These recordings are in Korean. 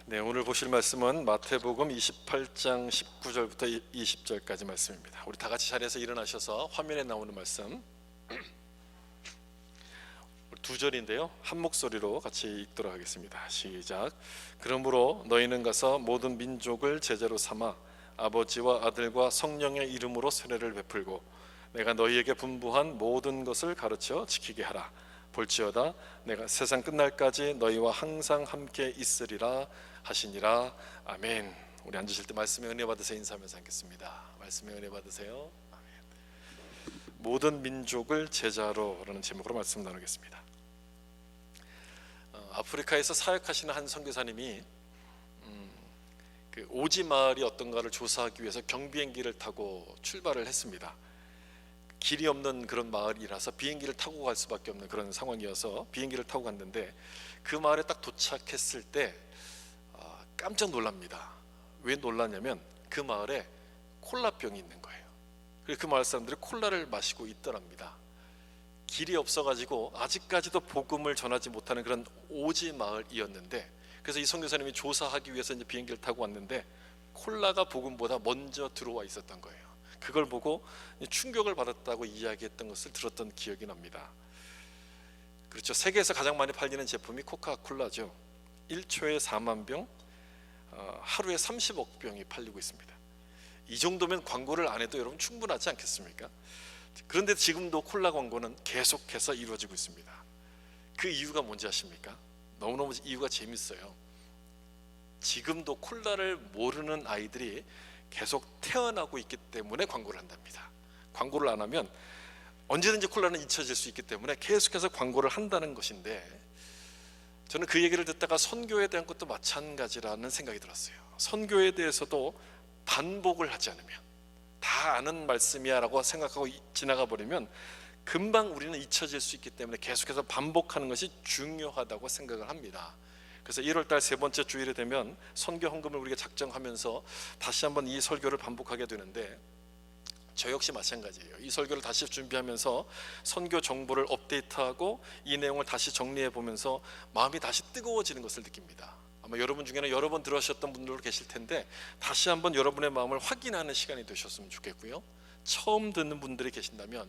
네, 오늘 보실 말씀은 마태복음 28장 19절부터 20절까지 말씀입니다. 우리 다 같이 자리에서 일어나셔서 화면에 나오는 말씀 두 절인데요, 한 목소리로 같이 읽도록 하겠습니다. 시작. 그러므로 너희는 가서 모든 민족을 제자로 삼아 아버지와 아들과 성령의 이름으로 세례를 베풀고 내가 너희에게 분부한 모든 것을 가르쳐 지키게 하라. 볼지어다 내가 세상 끝날까지 너희와 항상 함께 있으리라 하시니라. 아멘. 우리 앉으실 때 말씀의 은혜 받으세요. 인사하면서 앉겠습니다. 말씀의 은혜 받으세요. 아멘. 모든 민족을 제자로라는 제목으로 말씀 나누겠습니다. 아프리카에서 사역하시는 한 선교사님이 그 오지 마을이 어떤가를 조사하기 위해서 경비행기를 타고 출발을 했습니다. 길이 없는 그런 마을이라서 비행기를 타고 갈 수밖에 없는 그런 상황이어서 비행기를 타고 갔는데 그 마을에 딱 도착했을 때 깜짝 놀랍니다. 왜 놀랐냐면 그 마을에 콜라병이 있는 거예요. 그래서 그 마을 사람들이 콜라를 마시고 있더랍니다. 길이 없어가지고 아직까지도 복음을 전하지 못하는 그런 오지 마을이었는데, 그래서 이 선교사님이 조사하기 위해서 이제 비행기를 타고 왔는데 콜라가 복음보다 먼저 들어와 있었던 거예요. 그걸 보고 충격을 받았다고 이야기했던 것을 들었던 기억이 납니다. 그렇죠. 세계에서 가장 많이 팔리는 제품이 코카콜라죠. 1초에 4만 병, 하루에 30억 병이 팔리고 있습니다. 이 정도면 광고를 안 해도 여러분 충분하지 않겠습니까? 그런데 지금도 콜라 광고는 계속해서 이루어지고 있습니다. 그 이유가 뭔지 아십니까? 너무너무 이유가 재밌어요. 지금도 콜라를 모르는 아이들이 계속 태어나고 있기 때문에 광고를 한답니다. 광고를 안 하면 언제든지 콜라는 잊혀질 수 있기 때문에 계속해서 광고를 한다는 것인데, 저는 그 얘기를 듣다가 선교에 대한 것도 마찬가지라는 생각이 들었어요. 선교에 대해서도 반복을 하지 않으면, 다 아는 말씀이야 라고 생각하고 지나가 버리면 금방 우리는 잊혀질 수 있기 때문에 계속해서 반복하는 것이 중요하다고 생각을 합니다. 그래서 1월달 세 번째 주일이 되면 선교 헌금을 우리가 작정하면서 다시 한번 이 설교를 반복하게 되는데, 저 역시 마찬가지예요. 이 설교를 다시 준비하면서 선교 정보를 업데이트하고 이 내용을 다시 정리해 보면서 마음이 다시 뜨거워지는 것을 느낍니다. 아마 여러분 중에는 여러 번 들으셨던 분들도 계실 텐데 다시 한번 여러분의 마음을 확인하는 시간이 되셨으면 좋겠고요. 처음 듣는 분들이 계신다면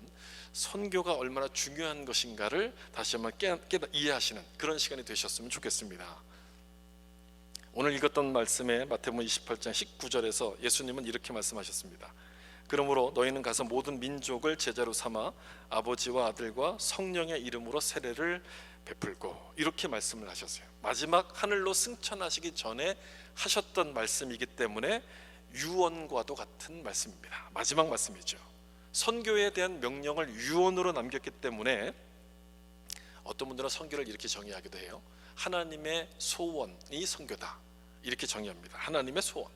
선교가 얼마나 중요한 것인가를 다시 한번 이해하시는 그런 시간이 되셨으면 좋겠습니다. 오늘 읽었던 말씀에 마태복음 28장 19절에서 예수님은 이렇게 말씀하셨습니다. 그러므로 너희는 가서 모든 민족을 제자로 삼아 아버지와 아들과 성령의 이름으로 세례를 베풀고, 이렇게 말씀을 하셨어요. 마지막 하늘로 승천하시기 전에 하셨던 말씀이기 때문에 유언과도 같은 말씀입니다. 마지막 말씀이죠. 선교에 대한 명령을 유언으로 남겼기 때문에 어떤 분들은 선교를 이렇게 정의하기도 해요. 하나님의 소원이 선교다, 이렇게 정의합니다. 하나님의 소원.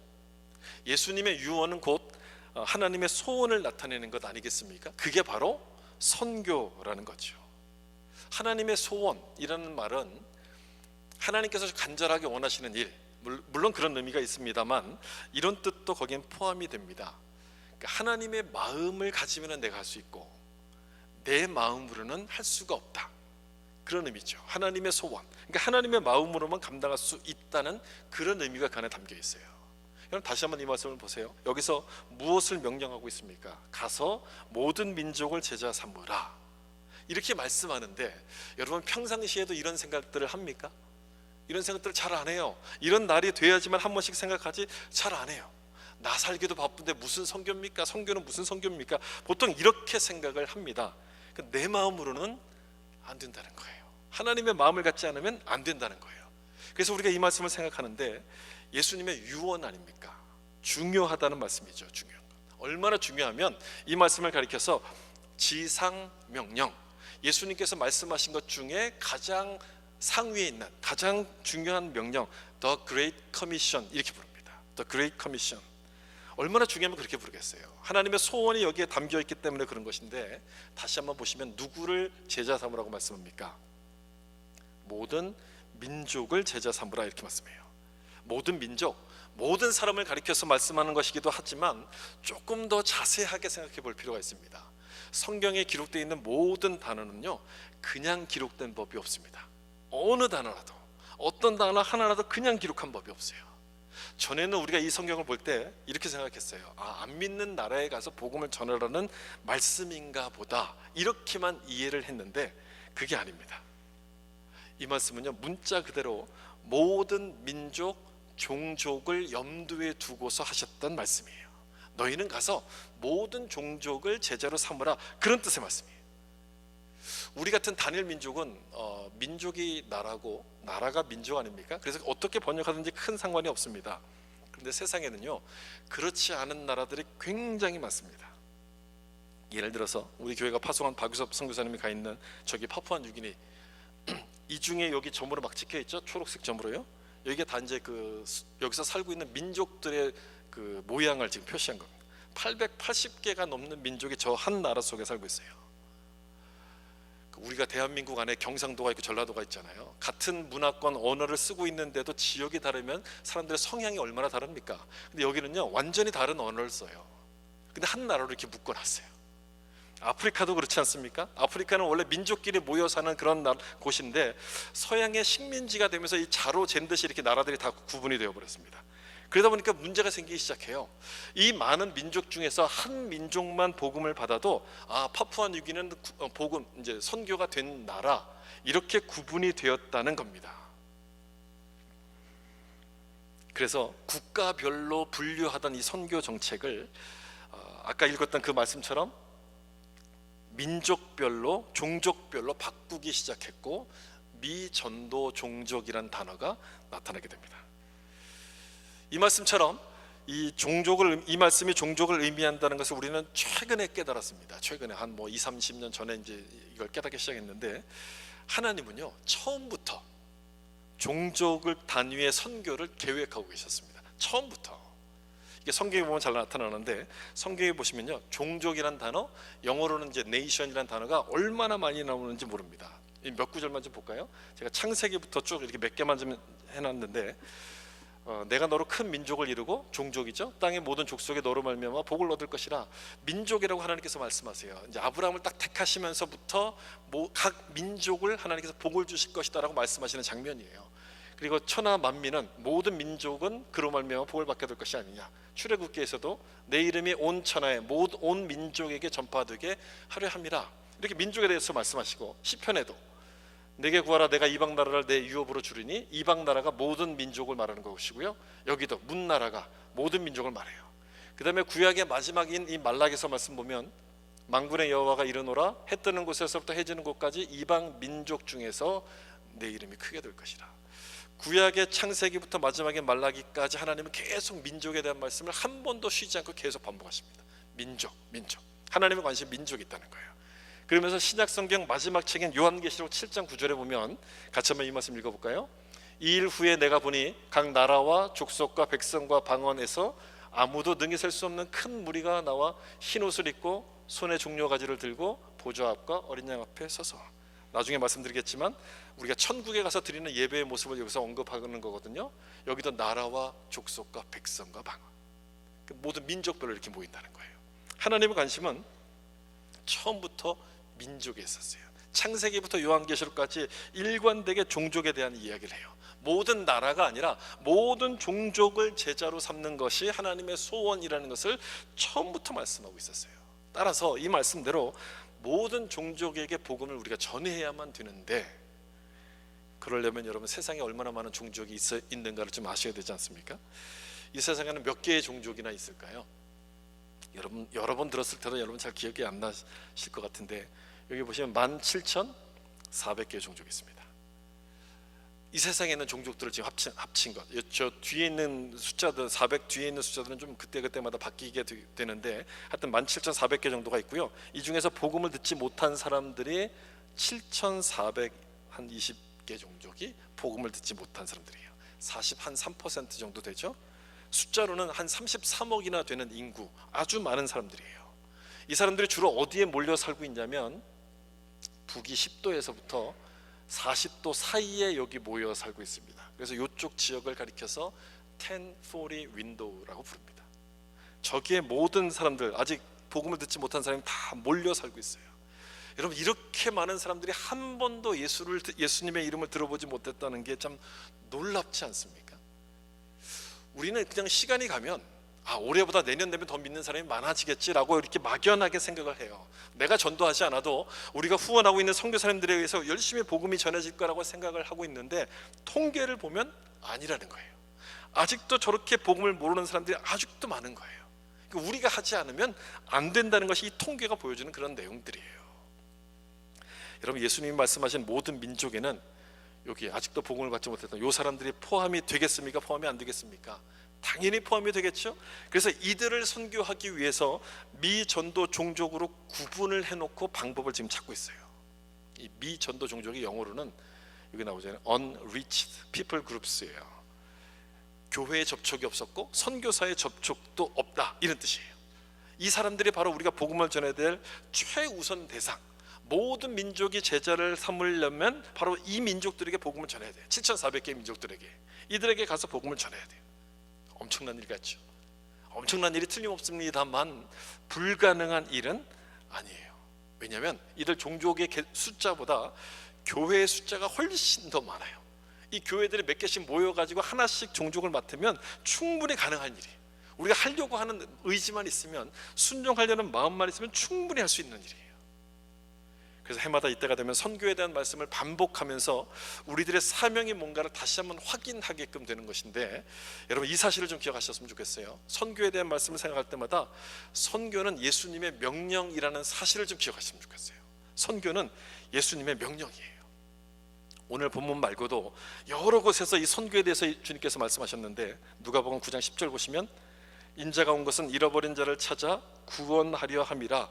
예수님의 유언은 곧 하나님의 소원을 나타내는 것 아니겠습니까? 그게 바로 선교라는 거죠. 하나님의 소원이라는 말은 하나님께서 간절하게 원하시는 일, 물론 그런 의미가 있습니다만 이런 뜻도 거기엔 포함이 됩니다. 그러니까 하나님의 마음을 가지면 내가 할 수 있고 내 마음으로는 할 수가 없다, 그런 의미죠. 하나님의 소원, 그러니까 하나님의 마음으로만 감당할 수 있다는 그런 의미가 그 안에 담겨 있어요. 여러분 다시 한번 이 말씀을 보세요. 여기서 무엇을 명령하고 있습니까? 가서 모든 민족을 제자 삼으라, 이렇게 말씀하는데 여러분 평상시에도 이런 생각들을 합니까? 이런 생각들을 잘 안 해요. 이런 날이 돼야지만 한 번씩 생각하지 잘 안 해요. 나 살기도 바쁜데 무슨 선교입니까? 선교는 무슨 선교입니까? 보통 이렇게 생각을 합니다. 내 마음으로는 안 된다는 거예요. 하나님의 마음을 갖지 않으면 안 된다는 거예요. 그래서 우리가 이 말씀을 생각하는데 예수님의 유언 아닙니까? 중요하다는 말씀이죠. 중요한 것. 얼마나 중요하면 이 말씀을 가리켜서 지상명령, 예수님께서 말씀하신 것 중에 가장 상위에 있는 가장 중요한 명령, The Great Commission, 이렇게 부릅니다. The Great Commission. 얼마나 중요하면 그렇게 부르겠어요. 하나님의 소원이 여기에 담겨 있기 때문에 그런 것인데, 다시 한번 보시면 누구를 제자 삼으라고 말씀합니까? 모든 민족을 제자 삼으라, 이렇게 말씀해요. 모든 민족, 모든 사람을 가리켜서 말씀하는 것이기도 하지만 조금 더 자세하게 생각해 볼 필요가 있습니다. 성경에 기록되어 있는 모든 단어는요 그냥 기록된 법이 없습니다. 어느 단어라도 어떤 단어 하나라도 그냥 기록한 법이 없어요. 전에는 우리가 이 성경을 볼 때 이렇게 생각했어요. 안 믿는 나라에 가서 복음을 전하라는 말씀인가 보다, 이렇게만 이해를 했는데 그게 아닙니다. 이 말씀은요, 문자 그대로 모든 민족, 종족을 염두에 두고서 하셨던 말씀이에요. 너희는 가서 모든 종족을 제자로 삼으라, 그런 뜻의 말씀이에요. 우리 같은 단일 민족은 민족이 나라고 나라가 민족 아닙니까? 그래서 어떻게 번역하든지 큰 상관이 없습니다. 그런데 세상에는요, 그렇지 않은 나라들이 굉장히 많습니다. 예를 들어서 우리 교회가 파송한 박유섭 선교사님이 가 있는 저기 파푸아뉴기니, 이 중에 여기 점으로 막 찍혀 있죠, 초록색 점으로요. 여기가 다 이제 여기서 살고 있는 민족들의 그 모양을 지금 표시한 겁니다. 880개가 넘는 민족이 저 한 나라 속에 살고 있어요. 우리가 대한민국 안에 경상도가 있고 전라도가 있잖아요. 같은 문화권 언어를 쓰고 있는데도 지역이 다르면 사람들의 성향이 얼마나 다릅니까? 근데 여기는요, 완전히 다른 언어를 써요. 근데 한 나라로 이렇게 묶어놨어요. 아프리카도 그렇지 않습니까? 아프리카는 원래 민족끼리 모여 사는 그런 곳인데 서양의 식민지가 되면서 이 자로 잰 듯이 이렇게 나라들이 다 구분이 되어 버렸습니다. 그러다 보니까 문제가 생기기 시작해요. 이 많은 민족 중에서 한 민족만 복음을 받아도 파푸아뉴기니는 복음, 이제 선교가 된 나라, 이렇게 구분이 되었다는 겁니다. 그래서 국가별로 분류하던 이 선교 정책을 아까 읽었던 그 말씀처럼 민족별로, 종족별로 바꾸기 시작했고, 미전도 종족이란 단어가 나타나게 됩니다. 이 말씀처럼 이 말씀이 종족을 의미한다는 것을 우리는 최근에 깨달았습니다. 최근에 한 2, 30년 전에 이제 이걸 깨닫기 시작했는데, 하나님은요, 처음부터 종족을 단위의 선교를 계획하고 계셨습니다. 처음부터. 이게 성경에 보면 잘 나타나는데, 성경에 보시면요, 종족이란 단어, 영어로는 이제 nation이란 단어가 얼마나 많이 나오는지 모릅니다. 몇 구절만 좀 볼까요? 제가 창세기부터 쭉 이렇게 몇 개만 좀 해놨는데, 내가 너로 큰 민족을 이루고, 종족이죠, 땅의 모든 족속에 너로 말미암아 복을 얻을 것이라, 민족이라고 하나님께서 말씀하세요. 이제 아브라함을 딱 택하시면서부터 각 민족을 하나님께서 복을 주실 것이다라고 말씀하시는 장면이에요. 그리고 천하 만민은, 모든 민족은 그로 말미암아 복을 받게 될 것이 아니냐. 출애굽기에서도 내 이름이 온 천하에 온 민족에게 전파되게 하려 함이라, 이렇게 민족에 대해서 말씀하시고, 시편에도 내게 구하라 내가 이방 나라를 내 유업으로 주리니, 이방 나라가 모든 민족을 말하는 것이고요, 여기도 문나라가 모든 민족을 말해요. 그 다음에 구약의 마지막인 이 말락에서 말씀 보면, 만군의 여호와가 이르노라 해 뜨는 곳에서부터 해 지는 곳까지 이방 민족 중에서 내 이름이 크게 될 것이라. 구약의 창세기부터 마지막에 말라기까지 하나님은 계속 민족에 대한 말씀을 한 번도 쉬지 않고 계속 반복하십니다. 민족. 하나님의 관심이 민족이 있다는 거예요. 그러면서 신약성경 마지막 책인 요한계시록 7장 9절에 보면, 같이 한번 이 말씀 읽어볼까요? 이 일 후에 내가 보니 각 나라와 족속과 백성과 방언에서 아무도 능히 셀 수 없는 큰 무리가 나와 흰 옷을 입고 손에 종려가지를 들고 보좌 앞과 어린 양 앞에 서서, 나중에 말씀드리겠지만 우리가 천국에 가서 드리는 예배의 모습을 여기서 언급하는 거거든요. 여기도 나라와 족속과 백성과 방언, 모든 민족별로 이렇게 모인다는 거예요. 하나님의 관심은 처음부터 민족에 있었어요. 창세기부터 요한계시록까지 일관되게 종족에 대한 이야기를 해요. 모든 나라가 아니라 모든 종족을 제자로 삼는 것이 하나님의 소원이라는 것을 처음부터 말씀하고 있었어요. 따라서 이 말씀대로 모든 종족에게 복음을 우리가 전해야만 되는데, 그러려면 여러분, 세상에 얼마나 많은 종족이 있는가를 좀 아셔야 되지 않습니까? 이 세상에는 몇 개의 종족이나 있을까요? 여러분 여러 번 들었을 때도 여러분 잘 기억이 안 나실 것 같은데, 여기 보시면 17,400개의 종족이 있습니다. 이 세상에 있는 종족들을 지금 합친 것, 저 뒤에 있는 숫자들, 400 뒤에 있는 숫자들은 좀 그때마다 바뀌게 되는데, 하여튼 17,400개 정도가 있고요. 이 중에서 복음을 듣지 못한 사람들이 7,420개 종족이 복음을 듣지 못한 사람들이에요. 43% 정도 되죠. 숫자로는 한 33억이나 되는 인구, 아주 많은 사람들이에요. 이 사람들이 주로 어디에 몰려 살고 있냐면, 북위 10도에서부터 40도 사이에 여기 모여 살고 있습니다. 그래서 이쪽 지역을 가리켜서 1040 윈도우라고 부릅니다. 저기에 모든 사람들, 아직 복음을 듣지 못한 사람이 다 몰려 살고 있어요. 여러분, 이렇게 많은 사람들이 한 번도 예수님의 이름을 들어보지 못했다는 게 참 놀랍지 않습니까? 우리는 그냥 시간이 가면 올해보다 내년 되면 더 믿는 사람이 많아지겠지라고 이렇게 막연하게 생각을 해요. 내가 전도하지 않아도 우리가 후원하고 있는 선교사님들에 의해서 열심히 복음이 전해질 거라고 생각을 하고 있는데, 통계를 보면 아니라는 거예요. 아직도 저렇게 복음을 모르는 사람들이 아직도 많은 거예요. 우리가 하지 않으면 안 된다는 것이 이 통계가 보여주는 그런 내용들이에요. 여러분, 예수님이 말씀하신 모든 민족에는 여기 아직도 복음을 받지 못했던 이 사람들이 포함이 되겠습니까? 포함이 안 되겠습니까? 당연히 포함이 되겠죠. 그래서 이들을 선교하기 위해서 미전도 종족으로 구분을 해놓고 방법을 지금 찾고 있어요. 이 미전도 종족이 영어로는 여기 나오잖아요. Unreached People Groups예요. 교회에 접촉이 없었고 선교사의 접촉도 없다, 이런 뜻이에요. 이 사람들이 바로 우리가 복음을 전해야 될 최우선 대상, 모든 민족이 제자를 삼으려면 바로 이 민족들에게 복음을 전해야 돼요. 7,400개의 민족들에게, 이들에게 가서 복음을 전해야 돼요. 엄청난 일 같죠. 엄청난 일이 틀림없습니다만 불가능한 일은 아니에요. 왜냐하면 이들 종족의 숫자보다 교회의 숫자가 훨씬 더 많아요. 이 교회들이 몇 개씩 모여가지고 하나씩 종족을 맡으면 충분히 가능한 일이에요. 우리가 하려고 하는 의지만 있으면, 순종하려는 마음만 있으면 충분히 할 수 있는 일이에요. 그래서 해마다 이때가 되면 선교에 대한 말씀을 반복하면서 우리들의 사명이 뭔가를 다시 한번 확인하게끔 되는 것인데, 여러분, 이 사실을 좀 기억하셨으면 좋겠어요. 선교에 대한 말씀을 생각할 때마다 선교는 예수님의 명령이라는 사실을 좀 기억하셨으면 좋겠어요. 선교는 예수님의 명령이에요. 오늘 본문 말고도 여러 곳에서 이 선교에 대해서 주님께서 말씀하셨는데, 누가복음 9장 10절 보시면 인자가 온 것은 잃어버린 자를 찾아 구원하려 함이라.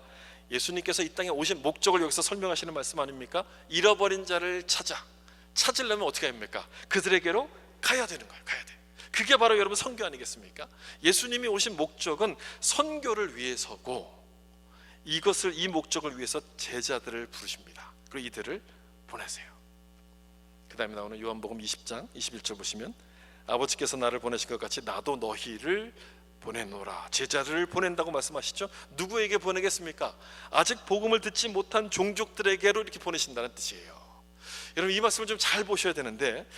예수님께서 이 땅에 오신 목적을 여기서 설명하시는 말씀 아닙니까? 잃어버린 자를 찾으려면 어떻게 합니까? 그들에게로 가야 되는 거예요. 가야 돼. 그게 바로 여러분 선교 아니겠습니까? 예수님이 오신 목적은 선교를 위해서고, 이 목적을 위해서 제자들을 부르십니다. 그리고 이들을 보내세요. 그 다음에 나오는 요한복음 20장 21절 보시면 아버지께서 나를 보내신 것 같이 나도 너희를 보내노라. 제자들을 보낸다고 말씀하시죠. 누구에게 보내겠습니까? 아직 복음을 듣지 못한 종족들에게로 이렇게 보내신다는 뜻이에요. 여러분, 이 말씀을 좀 잘 보셔야 되는데,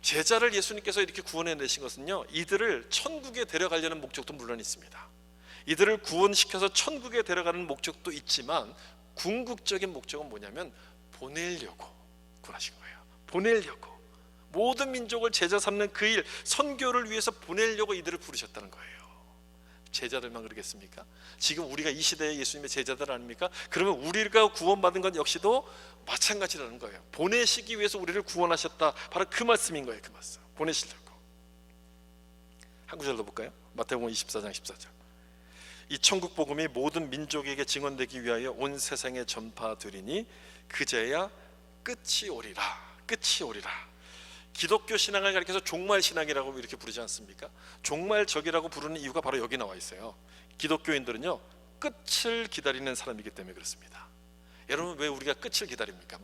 제자를 예수님께서 이렇게 구원해 내신 것은요, 이들을 천국에 데려가려는 목적도 물론 있습니다. 이들을 구원시켜서 천국에 데려가는 목적도 있지만, 궁극적인 목적은 뭐냐면 보내려고 구원하신 거예요. 보내려고, 모든 민족을 제자 삼는 그 일, 선교를 위해서 보내려고 이들을 부르셨다는 거예요. 제자들만 그러겠습니까? 지금 우리가 이 시대의 예수님의 제자들 아닙니까? 그러면 우리가 구원받은 건 역시도 마찬가지라는 거예요. 보내시기 위해서 우리를 구원하셨다, 바로 그 말씀인 거예요. 그 말씀, 보내시려고. 한 구절 더 볼까요? 마태복음 24장 14절. 이 천국 복음이 모든 민족에게 증언되기 위하여 온 세상에 전파되리니 그제야 끝이 오리라. 끝이 오리라. 기독교 신앙을 가리켜서 종말신앙이라고 이렇게 부르지 않습니까? 종말적이라고 부르는 이유가 바로 여기 나와 있어요. 기독교인들은요, 끝을 기다리는 사람이기 때문에 그렇습니다. 여러분, 왜 우리가 끝을 기다립니까?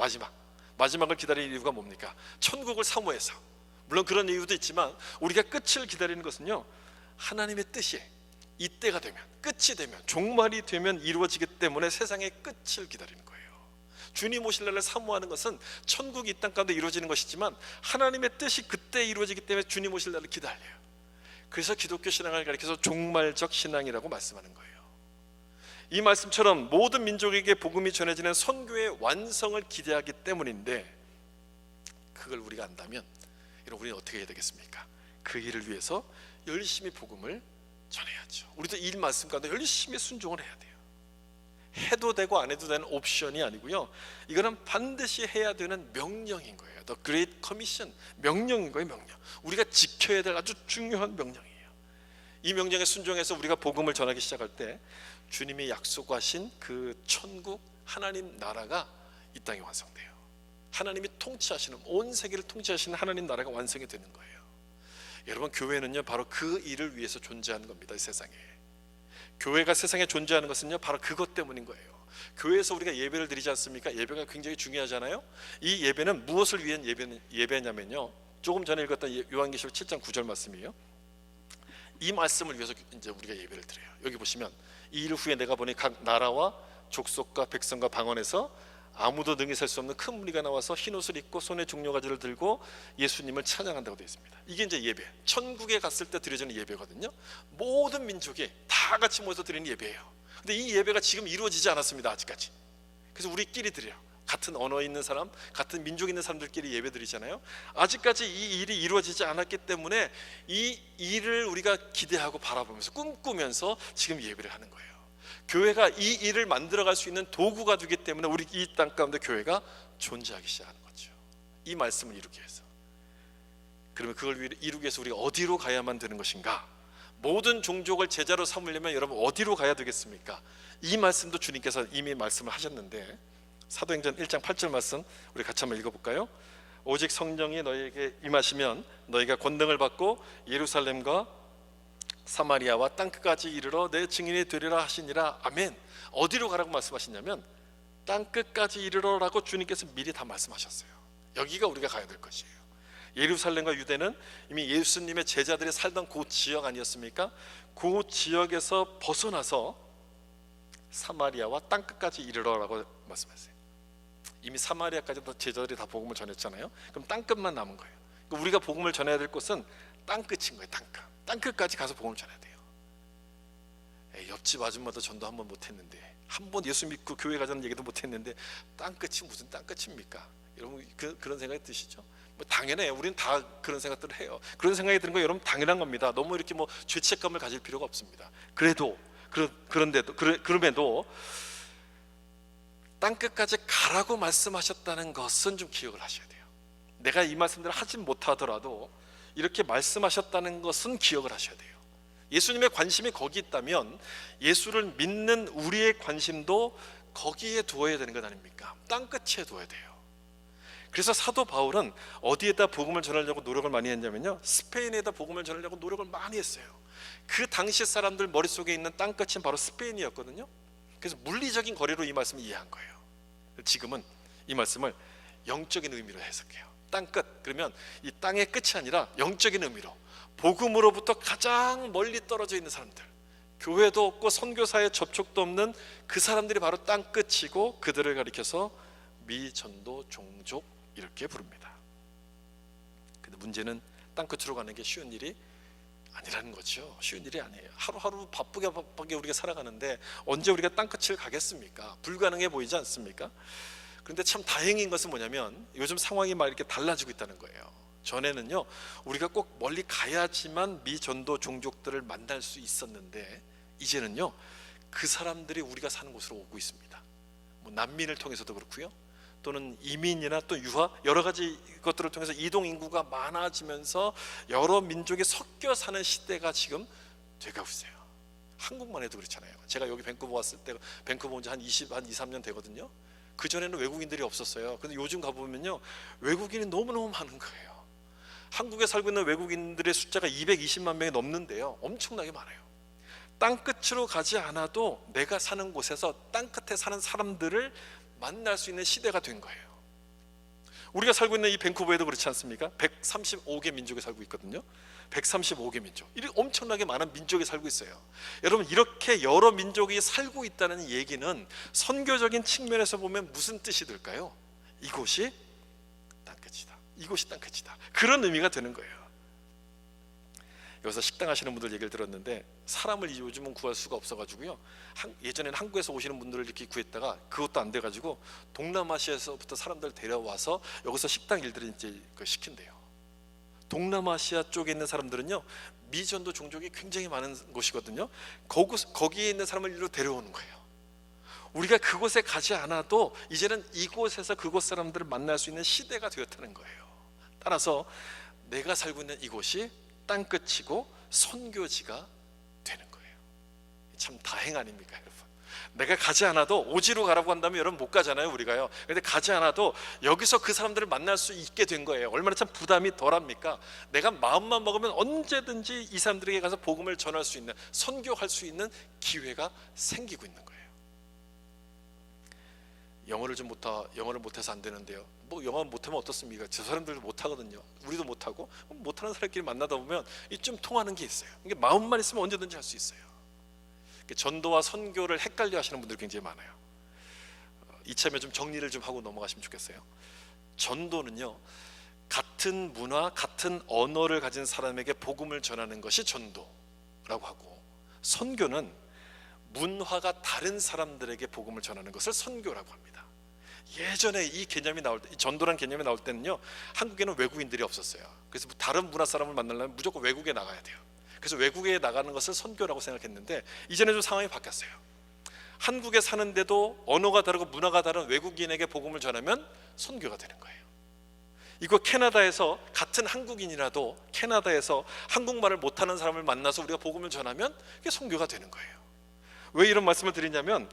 마지막을 기다리는 이유가 뭡니까? 천국을 사모해서. 물론 그런 이유도 있지만 우리가 끝을 기다리는 것은요, 하나님의 뜻이 이때가 되면, 끝이 되면, 종말이 되면 이루어지기 때문에 세상의 끝을 기다리는 거예요. 주님 오실 날을 사모하는 것은 천국이 이 땅 가운데 이루어지는 것이지만 하나님의 뜻이 그때 이루어지기 때문에 주님 오실 날을 기다려요. 그래서 기독교 신앙을 가리켜서 종말적 신앙이라고 말씀하는 거예요. 이 말씀처럼 모든 민족에게 복음이 전해지는 선교의 완성을 기대하기 때문인데, 그걸 우리가 안다면 여러분, 우리는 어떻게 해야 되겠습니까? 그 일을 위해서 열심히 복음을 전해야죠. 우리도 이 말씀 가운데 열심히 순종을 해야 돼요. 해도 되고 안 해도 되는 옵션이 아니고요, 이거는 반드시 해야 되는 명령인 거예요. The Great Commission, 명령인 거예요. 명령. 우리가 지켜야 될 아주 중요한 명령이에요. 이 명령에 순종해서 우리가 복음을 전하기 시작할 때 주님이 약속하신 그 천국, 하나님 나라가 이 땅에 완성돼요. 하나님이 통치하시는, 온 세계를 통치하시는 하나님 나라가 완성이 되는 거예요. 여러분, 교회는요, 바로 그 일을 위해서 존재하는 겁니다. 이 세상에. 교회가 세상에 존재하는 것은요, 바로 그것 때문인 거예요. 교회에서 우리가 예배를 드리지 않습니까? 예배가 굉장히 중요하잖아요. 이 예배는 무엇을 위한 예배냐면요, 조금 전에 읽었던 요한계시록 7장 9절 말씀이에요. 이 말씀을 위해서 이제 우리가 예배를 드려요. 여기 보시면 이 일 후에 내가 보니 각 나라와 족속과 백성과 방언에서 아무도 능히 설 수 없는 큰 무리가 나와서 흰 옷을 입고 손에 종려가지를 들고 예수님을 찬양한다고 되어 있습니다. 이게 이제 예배, 천국에 갔을 때 드려지는 예배거든요. 모든 민족이 다 같이 모여서 드리는 예배예요. 근데 이 예배가 지금 이루어지지 않았습니다, 아직까지. 그래서 우리끼리 드려요. 같은 언어 있는 사람, 같은 민족 있는 사람들끼리 예배 드리잖아요. 아직까지 이 일이 이루어지지 않았기 때문에 이 일을 우리가 기대하고 바라보면서 꿈꾸면서 지금 예배를 하는 거예요. 교회가 이 일을 만들어갈 수 있는 도구가 되기 때문에 우리 이 땅 가운데 교회가 존재하기 시작하는 거죠. 이 말씀을 이루기 위해서. 그러면 그걸 이루기 위해서 우리가 어디로 가야만 되는 것인가? 모든 종족을 제자로 삼으려면 여러분 어디로 가야 되겠습니까? 이 말씀도 주님께서 이미 말씀을 하셨는데, 사도행전 1장 8절 말씀 우리 같이 한번 읽어볼까요? 오직 성령이 너희에게 임하시면 너희가 권능을 받고 예루살렘과 사마리아와 땅끝까지 이르러 내 증인이 되리라 하시니라. 아멘. 어디로 가라고 말씀하시냐면 땅끝까지 이르러라고 주님께서 미리 다 말씀하셨어요. 여기가 우리가 가야 될 것이에요. 예루살렘과 유대는 이미 예수님의 제자들이 살던 그 지역 아니었습니까? 그 지역에서 벗어나서 사마리아와 땅끝까지 이르러라고 말씀하세요. 이미 사마리아까지도 제자들이 다 복음을 전했잖아요. 그럼 땅끝만 남은 거예요. 우리가 복음을 전해야 될 곳은 땅끝인 거예요. 땅끝까지 가서 복음을 전해야 돼요. 옆집 아줌마도 전도 한 번 못했는데, 한 번 예수 믿고 교회 가자는 얘기도 못했는데 땅끝이 무슨 땅끝입니까? 여러분 그런 생각이 드시죠? 뭐 당연해요. 우리는 다 그런 생각들을 해요. 그런 생각이 드는 거 여러분 당연한 겁니다. 너무 이렇게 뭐 죄책감을 가질 필요가 없습니다. 그럼에도 땅끝까지 가라고 말씀하셨다는 것은 좀 기억을 하셔야 돼요. 내가 이 말씀들을 하진 못하더라도 이렇게 말씀하셨다는 것은 기억을 하셔야 돼요. 예수님의 관심이 거기 있다면 예수를 믿는 우리의 관심도 거기에 두어야 되는 것 아닙니까? 땅끝에 두어야 돼요. 그래서 사도 바울은 어디에다 복음을 전하려고 노력을 많이 했냐면요, 스페인에다 복음을 전하려고 노력을 많이 했어요. 그 당시 사람들 머릿속에 있는 땅끝은 바로 스페인이었거든요. 그래서 물리적인 거리로 이 말씀을 이해한 거예요. 지금은 이 말씀을 영적인 의미로 해석해요. 땅끝, 그러면 이 땅의 끝이 아니라 영적인 의미로 복음으로부터 가장 멀리 떨어져 있는 사람들, 교회도 없고 선교사의 접촉도 없는 그 사람들이 바로 땅끝이고, 그들을 가리켜서 미전도 종족 이렇게 부릅니다. 근데 문제는 땅끝으로 가는 게 쉬운 일이 아니라는 거죠. 쉬운 일이 아니에요. 하루하루 바쁘게 우리가 살아가는데 언제 우리가 땅끝을 가겠습니까? 불가능해 보이지 않습니까? 그런데 참 다행인 것은 뭐냐면 요즘 상황이 막 이렇게 달라지고 있다는 거예요. 전에는요, 우리가 꼭 멀리 가야지만 미전도 종족들을 만날 수 있었는데 이제는요, 그 사람들이 우리가 사는 곳으로 오고 있습니다. 뭐 난민을 통해서도 그렇고요, 또는 이민이나 또 유학, 여러 가지 것들을 통해서 이동 인구가 많아지면서 여러 민족이 섞여 사는 시대가 지금 돼가고 있어요. 한국만 해도 그렇잖아요. 제가 여기 밴쿠버 왔을 때, 밴쿠버 온 지 한 2, 3년 되거든요. 그전에는 외국인들이 없었어요. 근데 요즘 가보면요, 외국인이 너무너무 많은 거예요. 한국에 살고 있는 외국인들의 숫자가 220만 명이 넘는데요, 엄청나게 많아요. 땅끝으로 가지 않아도 내가 사는 곳에서 땅끝에 사는 사람들을 만날 수 있는 시대가 된 거예요. 우리가 살고 있는 이 밴쿠버에도 그렇지 않습니까? 135개 민족이 살고 있거든요. 135개 민족, 이렇게 엄청나게 많은 민족이 살고 있어요. 여러분, 이렇게 여러 민족이 살고 있다는 얘기는 선교적인 측면에서 보면 무슨 뜻이 될까요? 이곳이 땅끝이다, 이곳이 땅끝이다, 그런 의미가 되는 거예요. 여기서 식당 하시는 분들 얘기를 들었는데, 사람을 요즘은 구할 수가 없어가지고요, 예전에는 한국에서 오시는 분들을 이렇게 구했다가 그것도 안 돼가지고 동남아시아에서부터 사람들 데려와서 여기서 식당 일들을 이제 시킨대요. 동남아시아 쪽에 있는 사람들은요, 미전도 종족이 굉장히 많은 곳이거든요. 거기에 있는 사람을 일로 데려오는 거예요. 우리가 그곳에 가지 않아도 이제는 이곳에서 그곳 사람들을 만날 수 있는 시대가 되었다는 거예요. 따라서 내가 살고 있는 이곳이 땅끝이고 선교지가 되는 거예요. 참 다행 아닙니까, 여러분? 내가 가지 않아도, 오지로 가라고 한다면 여러분 못 가잖아요, 우리가요. 그런데 가지 않아도 여기서 그 사람들을 만날 수 있게 된 거예요. 얼마나 참 부담이 덜합니까? 내가 마음만 먹으면 언제든지 이 사람들에게 가서 복음을 전할 수 있는, 선교할 수 있는 기회가 생기고 있는 거예요. 영어를 못해서 안 되는데요, 뭐 영어 못하면 어떻습니까? 저 사람들도 못하거든요. 우리도 못하고. 못하는 사람끼리 만나다 보면 좀 통하는 게 있어요. 이게 마음만 있으면 언제든지 할 수 있어요. 전도와 선교를 헷갈려 하시는 분들이 굉장히 많아요. 이참에 좀 정리를 좀 하고 넘어가시면 좋겠어요. 전도는요, 같은 문화, 같은 언어를 가진 사람에게 복음을 전하는 것이 전도라고 하고, 선교는 문화가 다른 사람들에게 복음을 전하는 것을 선교라고 합니다. 예전에 이 개념이 나올 때, 전도란 개념이 나올 때는요, 한국에는 외국인들이 없었어요. 그래서 다른 문화 사람을 만나려면 무조건 외국에 나가야 돼요. 그래서 외국에 나가는 것을 선교라고 생각했는데, 이제는 좀 상황이 바뀌었어요. 한국에 사는데도 언어가 다르고 문화가 다른 외국인에게 복음을 전하면 선교가 되는 거예요. 이거 캐나다에서 같은 한국인이라도 캐나다에서 한국말을 못하는 사람을 만나서 우리가 복음을 전하면 그게 선교가 되는 거예요. 왜 이런 말씀을 드리냐면,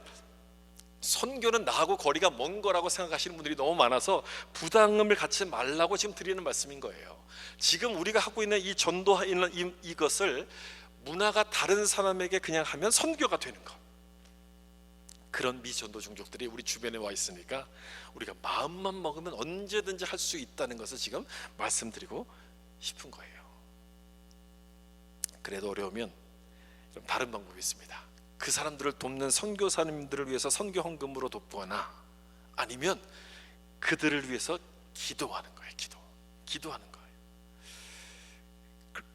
선교는 나하고 거리가 먼 거라고 생각하시는 분들이 너무 많아서 부담을 갖지 말라고 지금 드리는 말씀인 거예요. 지금 우리가 하고 있는 이 전도하는 이것을 문화가 다른 사람에게 그냥 하면 선교가 되는 것, 그런 미전도 종족들이 우리 주변에 와 있으니까 우리가 마음만 먹으면 언제든지 할 수 있다는 것을 지금 말씀드리고 싶은 거예요. 그래도 어려우면 좀 다른 방법이 있습니다. 그 사람들을 돕는 선교사님들을 위해서 선교 헌금으로 돕거나, 아니면 그들을 위해서 기도하는 거예요. 기도하는 거예요.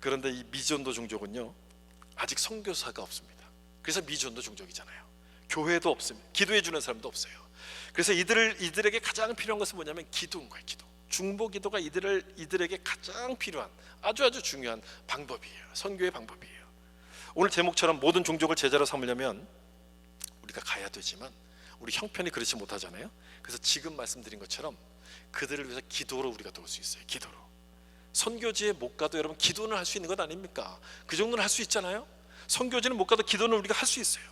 그런데 이 미전도 종족은요, 아직 선교사가 없습니다. 그래서 미전도 종족이잖아요. 교회도 없습니다. 기도해 주는 사람도 없어요. 그래서 이들에게 가장 필요한 것은 뭐냐면 기도인 거예요. 중보 기도가 이들에게 가장 필요한 아주 중요한 방법이에요. 선교의 방법이에요. 오늘 제목처럼 모든 종족을 제자로 삼으려면 우리가 가야 되지만 우리 형편이 그렇지 못하잖아요. 그래서 지금 말씀드린 것처럼 그들을 위해서 기도로 우리가 도울 수 있어요. 기도로. 선교지에 못 가도 여러분 기도는 할 수 있는 것 아닙니까? 그 정도는 할 수 있잖아요. 선교지는 못 가도 기도는 우리가 할 수 있어요.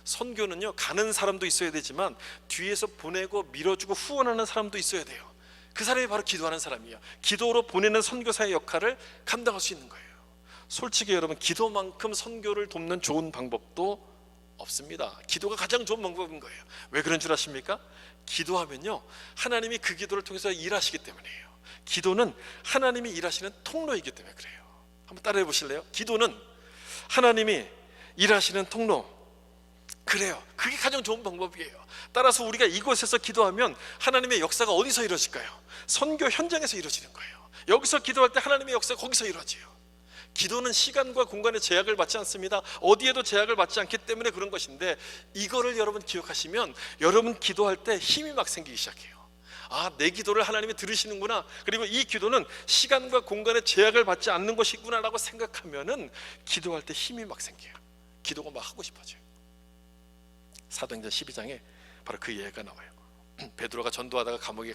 선교는요, 가는 사람도 있어야 되지만 뒤에서 보내고 밀어주고 후원하는 사람도 있어야 돼요. 그 사람이 바로 기도하는 사람이에요. 기도로 보내는 선교사의 역할을 감당할 수 있는 거예요. 솔직히 여러분, 기도만큼 선교를 돕는 좋은 방법도 없습니다. 기도가 가장 좋은 방법인 거예요. 왜 그런 줄 아십니까? 기도하면요, 하나님이 그 기도를 통해서 일하시기 때문이에요. 기도는 하나님이 일하시는 통로이기 때문에 그래요. 한번 따라해 보실래요? 기도는 하나님이 일하시는 통로. 그래요. 그게 가장 좋은 방법이에요. 따라서 우리가 이곳에서 기도하면 하나님의 역사가 어디서 이루어질까요? 선교 현장에서 이루어지는 거예요. 여기서 기도할 때 하나님의 역사가 거기서 이루어져요. 기도는 시간과 공간의 제약을 받지 않습니다. 어디에도 제약을 받지 않기 때문에 그런 것인데, 이거를 여러분 기억하시면 여러분 기도할 때 힘이 막 생기기 시작해요. 아, 내 기도를 하나님이 들으시는구나, 그리고 이 기도는 시간과 공간의 제약을 받지 않는 것이구나 라고 생각하면은 기도할 때 힘이 막 생겨요. 기도가 막 하고 싶어져요. 사도행전 12장에 바로 그 예가 나와요. 베드로가 전도하다가 감옥에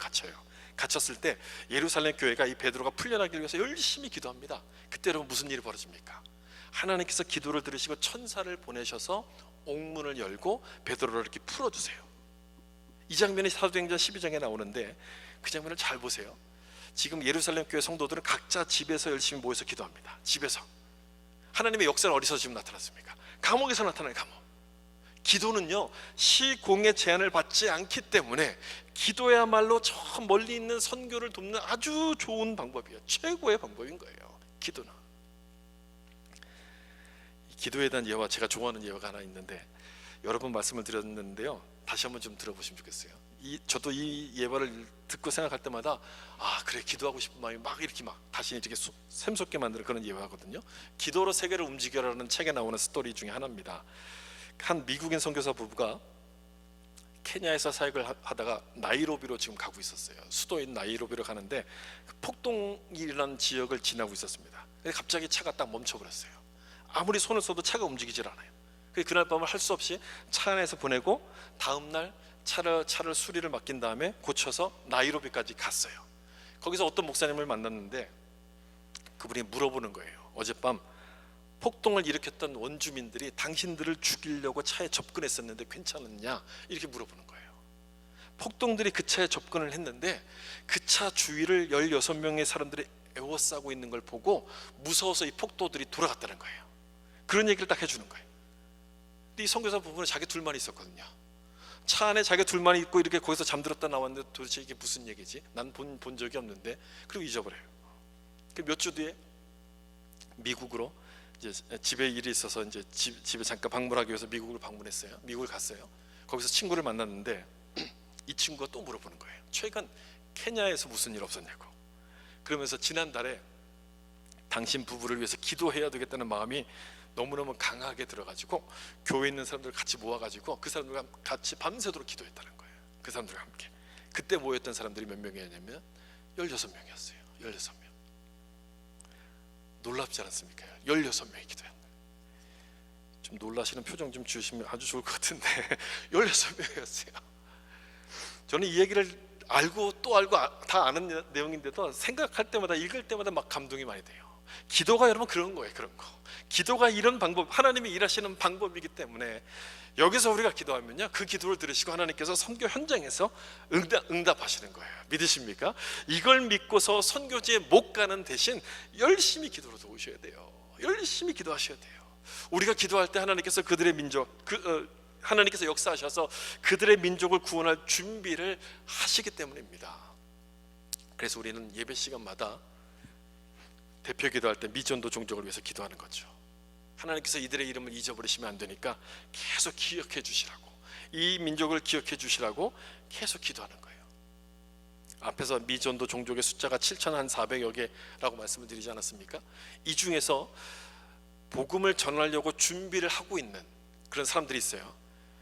갇혔을 때 예루살렘 교회가 이 베드로가 풀려나기 위해서 열심히 기도합니다. 그때 여러분 무슨 일이 벌어집니까? 하나님께서 기도를 들으시고 천사를 보내셔서 옥문을 열고 베드로를 이렇게 풀어주세요. 이 장면이 사도행전 12장에 나오는데, 그 장면을 잘 보세요. 지금 예루살렘 교회 성도들은 각자 집에서 열심히 모여서 기도합니다. 집에서. 하나님의 역사는 어디서 지금 나타났습니까? 감옥에서 나타나는 감옥. 기도는요, 시공의 제한을 받지 않기 때문에 기도야말로 저 멀리 있는 선교를 돕는 아주 좋은 방법이에요. 최고의 방법인 거예요. 기도는. 기도에 대한 예화, 제가 좋아하는 예화가 하나 있는데, 여러 번 말씀을 드렸는데요, 다시 한번 좀 들어보시면 좋겠어요. 저도 이 예화를 듣고 생각할 때마다 아, 그래, 기도하고 싶은 마음이 막 이렇게 막 다시 이렇게 샘솟게 만드는 그런 예화거든요. 기도로 세계를 움직여라는 책에 나오는 스토리 중에 하나입니다. 한 미국인 선교사 부부가 케냐에서 사역을 하다가 나이로비로 지금 가고 있었어요. 수도인 나이로비로 가는데 폭동이라는 지역을 지나고 있었습니다. 갑자기 차가 딱 멈춰버렸어요. 아무리 손을 써도 차가 움직이질 않아요. 그날 밤을 할 수 없이 차 안에서 보내고 다음날 차를 수리를 맡긴 다음에 고쳐서 나이로비까지 갔어요. 거기서 어떤 목사님을 만났는데 그분이 물어보는 거예요. 어젯밤 폭동을 일으켰던 원주민들이 당신들을 죽이려고 차에 접근했었는데 괜찮았냐? 이렇게 물어보는 거예요. 폭동들이 그 차에 접근을 했는데 그 차 주위를 16명의 사람들이 에워싸고 있는 걸 보고 무서워서 이 폭도들이 돌아갔다는 거예요. 그런 얘기를 딱 해주는 거예요. 근데 이 선교사 부부는 자기 둘만 있었거든요. 차 안에 자기 둘만 있고 이렇게 거기서 잠들었다 나왔는데 도대체 이게 무슨 얘기지? 난 본 적이 없는데. 그리고 잊어버려요. 몇 주 뒤에 미국으로 이제 집에 일이 있어서 이제 집에 잠깐 방문하기 위해서 미국을 방문했어요. 미국을 갔어요. 거기서 친구를 만났는데 이 친구가 또 물어보는 거예요. 최근 케냐에서 무슨 일 없었냐고. 그러면서 지난달에 당신 부부를 위해서 기도해야 되겠다는 마음이 너무너무 강하게 들어가지고 교회에 있는 사람들 같이 모아가지고 그 사람들과 같이 밤새도록 기도했다는 거예요. 그 사람들과 함께. 그때 모였던 사람들이 몇 명이었냐면 16명이었어요. 16명. 놀랍지 않았습니까? 16명이 기도한 거예요. 좀 놀라시는 표정 좀 주시면 아주 좋을 것 같은데 16명이었어요. 저는 이 얘기를 알고 또 알고 다 아는 내용인데도 생각할 때마다 읽을 때마다 막 감동이 많이 돼요. 기도가 여러분 그런 거예요. 그런 거. 기도가 이런 방법, 하나님이 일하시는 방법이기 때문에 여기서 우리가 기도하면요, 그 기도를 들으시고 하나님께서 선교 현장에서 응답하시는 거예요. 믿으십니까? 이걸 믿고서 선교지에 못 가는 대신 열심히 기도로 도우셔야 돼요. 열심히 기도하셔야 돼요. 우리가 기도할 때 하나님께서 그들의 민족, 하나님께서 역사하셔서 그들의 민족을 구원할 준비를 하시기 때문입니다. 그래서 우리는 예배 시간마다 대표 기도할 때 미전도 종족을 위해서 기도하는 거죠. 하나님께서 이들의 이름을 잊어버리시면 안 되니까 계속 기억해 주시라고, 이 민족을 기억해 주시라고 계속 기도하는 거예요. 앞에서 미전도 종족의 숫자가 7,400여 개라고 말씀을 드리지 않았습니까? 이 중에서 복음을 전하려고 준비를 하고 있는 그런 사람들이 있어요.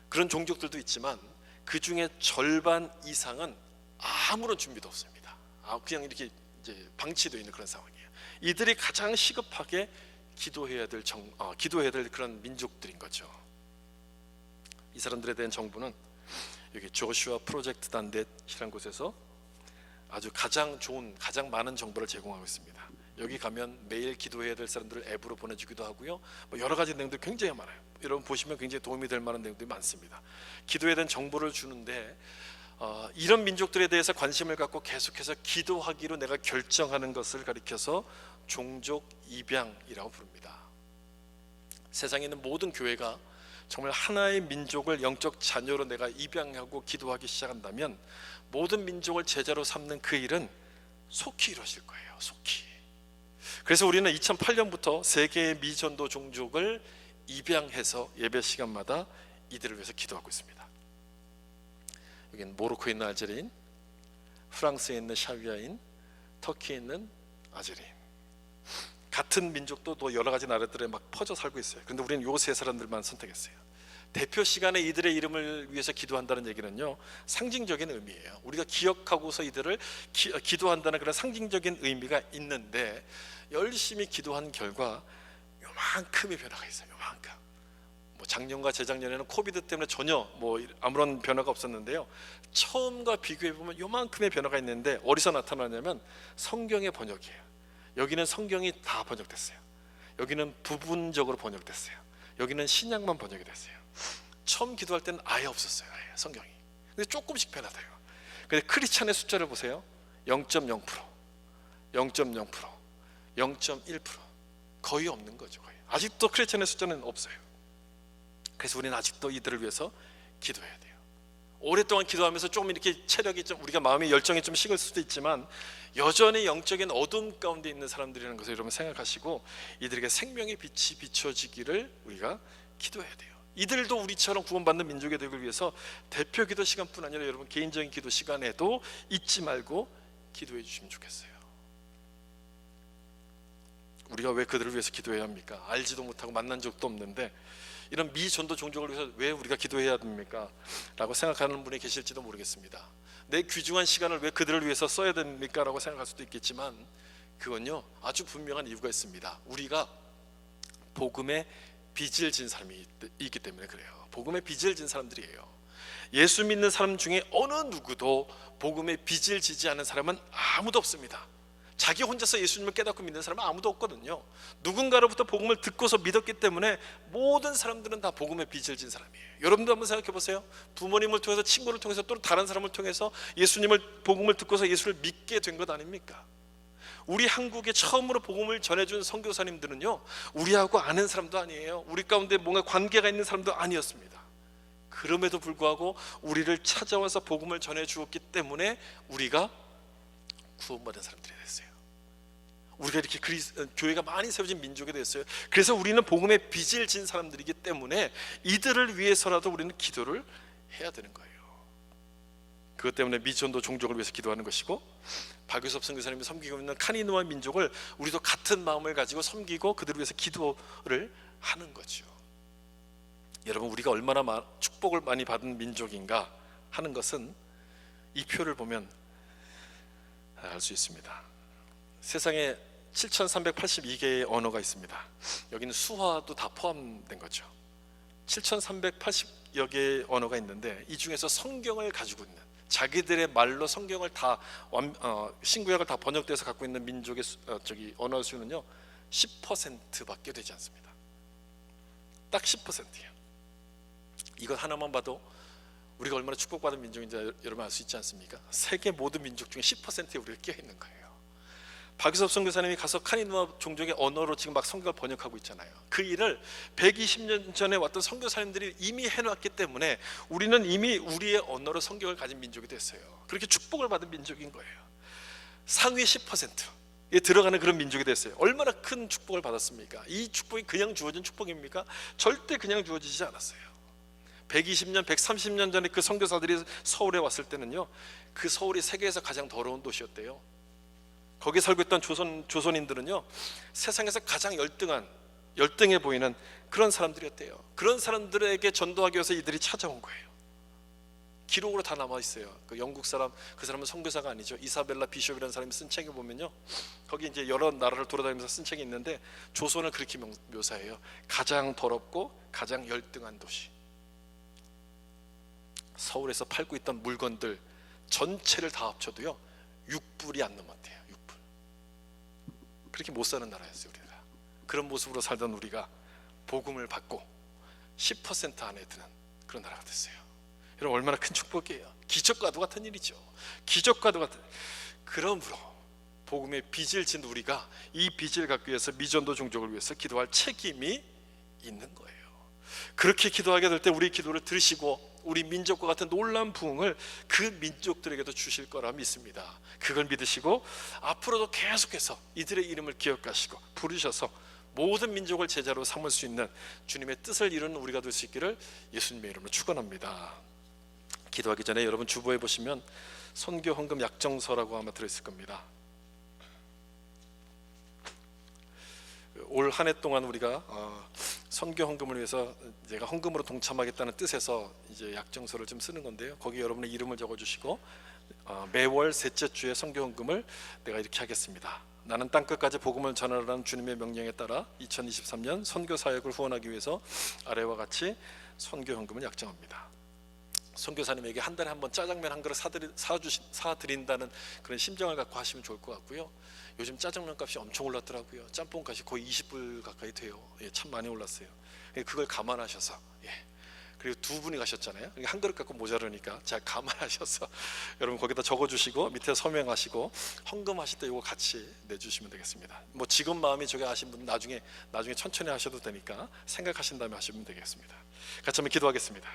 그런 종족들도 있지만 그 중에 절반 이상은 아무런 준비도 없습니다. 그냥 이렇게 이제 방치되어 있는 그런 상황이에요. 이들이 가장 시급하게 기도해야 될 그런 민족들인 거죠. 이 사람들에 대한 정부는 여기 조슈아 프로젝트 단댓이라는 곳에서 아주 가장 좋은, 가장 많은 정보를 제공하고 있습니다. 여기 가면 매일 기도해야 될 사람들을 앱으로 보내주기도 하고요, 여러 가지 내용들이 굉장히 많아요. 여러분 보시면 굉장히 도움이 될 만한 내용들이 많습니다. 기도에 대한 정보를 주는데 이런 민족들에 대해서 관심을 갖고 계속해서 기도하기로 내가 결정하는 것을 가리켜서 종족 입양이라고 부릅니다. 세상에 있는 모든 교회가 정말 하나의 민족을 영적 자녀로 내가 입양하고 기도하기 시작한다면 모든 민족을 제자로 삼는 그 일은 속히 이루어질 거예요. 속히. 그래서 우리는 2008년부터 세계의 미전도 종족을 입양해서 예배 시간마다 이들을 위해서 기도하고 있습니다. 여기는 모로코에 있는 알제리인, 프랑스에 있는 샤비아인, 터키에 있는 아제리인. 같은 민족도 또 여러 가지 나라들에 막 퍼져 살고 있어요. 그런데 우리는 요 세 사람들만 선택했어요. 대표 시간에 이들의 이름을 위해서 기도한다는 얘기는요, 상징적인 의미예요. 우리가 기억하고서 이들을 기도한다는 그런 상징적인 의미가 있는데, 열심히 기도한 결과 요만큼의 변화가 있어요. 요만큼. 작년과 재작년에는 코비드 때문에 전혀 아무런 변화가 없었는데요, 처음과 비교해 보면 요만큼의 변화가 있는데 어디서 나타나냐면 성경의 번역이에요. 여기는 성경이 다 번역됐어요. 여기는 부분적으로 번역됐어요. 여기는 신약만 번역이 됐어요. 처음 기도할 때는 아예 없었어요. 아예 성경이. 근데 조금씩 변화돼요. 근데 크리스찬의 숫자를 보세요. 0.0%, 0.0%, 0.1%, 거의 없는 거죠. 거의. 아직도 크리스찬의 숫자는 없어요. 그래서 우리는 아직도 이들을 위해서 기도해야 돼요. 오랫동안 기도하면서 조금 이렇게 체력이 좀, 우리가 마음의 열정이 좀 식을 수도 있지만 여전히 영적인 어둠 가운데 있는 사람들이라는 것을 여러분 생각하시고 이들에게 생명의 빛이 비춰지기를 우리가 기도해야 돼요. 이들도 우리처럼 구원받는 민족이 되기 위해서 대표 기도 시간뿐 아니라 여러분 개인적인 기도 시간에도 잊지 말고 기도해 주시면 좋겠어요. 우리가 왜 그들을 위해서 기도해야 합니까? 알지도 못하고 만난 적도 없는데 이런 미전도 종족을 위해서 왜 우리가 기도해야 됩니까? 라고 생각하는 분이 계실지도 모르겠습니다. 내 귀중한 시간을 왜 그들을 위해서 써야 됩니까? 라고 생각할 수도 있겠지만 그건요, 아주 분명한 이유가 있습니다. 우리가 복음의 빚을 진 사람이 있기 때문에 그래요. 복음의 빚을 진 사람들이에요. 예수 믿는 사람 중에 어느 누구도 복음의 빚을 지지 않은 사람은 아무도 없습니다. 자기 혼자서 예수님을 깨닫고 믿는 사람은 아무도 없거든요. 누군가로부터 복음을 듣고서 믿었기 때문에 모든 사람들은 다 복음의 빚을 진 사람이에요. 여러분도 한번 생각해 보세요. 부모님을 통해서, 친구를 통해서, 또 다른 사람을 통해서 복음을 듣고서 예수를 믿게 된 것 아닙니까? 우리 한국에 처음으로 복음을 전해준 선교사님들은요, 우리하고 아는 사람도 아니에요. 우리 가운데 뭔가 관계가 있는 사람도 아니었습니다. 그럼에도 불구하고 우리를 찾아와서 복음을 전해 주었기 때문에 우리가 구원받은 사람들이 됐어요. 우리가 이렇게 교회가 많이 세워진 민족이 됐어요. 그래서 우리는 복음의 빚을 진 사람들이기 때문에 이들을 위해서라도 우리는 기도를 해야 되는 거예요. 그것 때문에 미전도 종족을 위해서 기도하는 것이고, 박유섭 선교사님이 섬기고 있는 카니누아 민족을 우리도 같은 마음을 가지고 섬기고 그들을 위해서 기도를 하는 거죠. 여러분, 우리가 얼마나 축복을 많이 받은 민족인가 하는 것은 이 표를 보면 알 수 있습니다. 세상에 7,382개의 언어가 있습니다. 여기는 수화도 다 포함된 거죠. 7,380여 개의 언어가 있는데 이 중에서 성경을 가지고 있는, 자기들의 말로 성경을 다 신구약을 다 번역돼서 갖고 있는 민족의 언어 수는요 10%밖에 되지 않습니다. 딱 10%예요. 이것 하나만 봐도 우리가 얼마나 축복받은 민족인지 여러분 알 수 있지 않습니까? 세계 모든 민족 중에 10%에 우리가 끼어 있는 거예요. 박유섭 선교사님이 가서 카니누아 종족의 언어로 지금 막 성경을 번역하고 있잖아요. 그 일을 120년 전에 왔던 선교사님들이 이미 해놨기 때문에 우리는 이미 우리의 언어로 성경을 가진 민족이 됐어요. 그렇게 축복을 받은 민족인 거예요. 상위 10%에 들어가는 그런 민족이 됐어요. 얼마나 큰 축복을 받았습니까? 이 축복이 그냥 주어진 축복입니까? 절대 그냥 주어지지 않았어요. 120년, 130년 전에 그 선교사들이 서울에 왔을 때는요, 그 서울이 세계에서 가장 더러운 도시였대요. 거기 살고 있던 조선인들은요 세상에서 가장 열등해 보이는 그런 사람들이었대요. 그런 사람들에게 전도하기 위해서 이들이 찾아온 거예요. 기록으로 다 남아 있어요. 그 영국 사람, 그 사람은 선교사가 아니죠. 이사벨라 비숍이라는 사람이 쓴 책에 보면요, 거기 이제 여러 나라를 돌아다니면서 쓴 책이 있는데 조선을 그렇게 묘사해요. 가장 더럽고 가장 열등한 도시. 서울에서 팔고 있던 물건들 전체를 다 합쳐도요 6불이 안 넘었대요. 6불. 그렇게 못 사는 나라였어요. 우리가 그런 모습으로 살던 우리가 복음을 받고 10% 안에 드는 그런 나라가 됐어요. 여러분, 얼마나 큰 축복이에요. 기적과도 같은 일이죠. 기적과도 같은. 그러므로 복음의 빚을 진 우리가 이 빚을 갚기 위해서 미전도 종족을 위해서 기도할 책임이 있는 거예요. 그렇게 기도하게 될 때 우리 기도를 들으시고 우리 민족과 같은 놀라운 부흥을 그 민족들에게도 주실 거라 믿습니다. 그걸 믿으시고 앞으로도 계속해서 이들의 이름을 기억하시고 부르셔서 모든 민족을 제자로 삼을 수 있는 주님의 뜻을 이루는 우리가 될 수 있기를 예수님의 이름으로 축원합니다. 기도하기 전에 여러분 주보에 보시면 선교 헌금 약정서라고 아마 들어있을 겁니다. 올 한 해 동안 우리가 선교 헌금을 위해서 제가 헌금으로 동참하겠다는 뜻에서 이제 약정서를 좀 쓰는 건데요. 거기 여러분의 이름을 적어주시고 매월 셋째 주에 선교 헌금을 내가 이렇게 하겠습니다. 나는 땅끝까지 복음을 전하라는 주님의 명령에 따라 2023년 선교 사역을 후원하기 위해서 아래와 같이 선교 헌금을 약정합니다. 선교사님에게 한 달에 한 번 짜장면 한 그릇 사드린다는 그런 심정을 갖고 하시면 좋을 것 같고요. 요즘 짜장면 값이 엄청 올랐더라고요. 짬뽕 값이 거의 20불 가까이 돼요. 예, 참 많이 올랐어요. 그걸 감안하셔서, 그리고 두 분이 가셨잖아요. 한 그릇 갖고 모자르니까 잘 감안하셔서 여러분 거기다 적어주시고 밑에 서명하시고 헌금하실 때 이거 같이 내주시면 되겠습니다. 뭐 지금 마음이 저게 아신 분은 나중에 천천히 하셔도 되니까 생각하신 다음에 하시면 되겠습니다. 같이 한번 기도하겠습니다.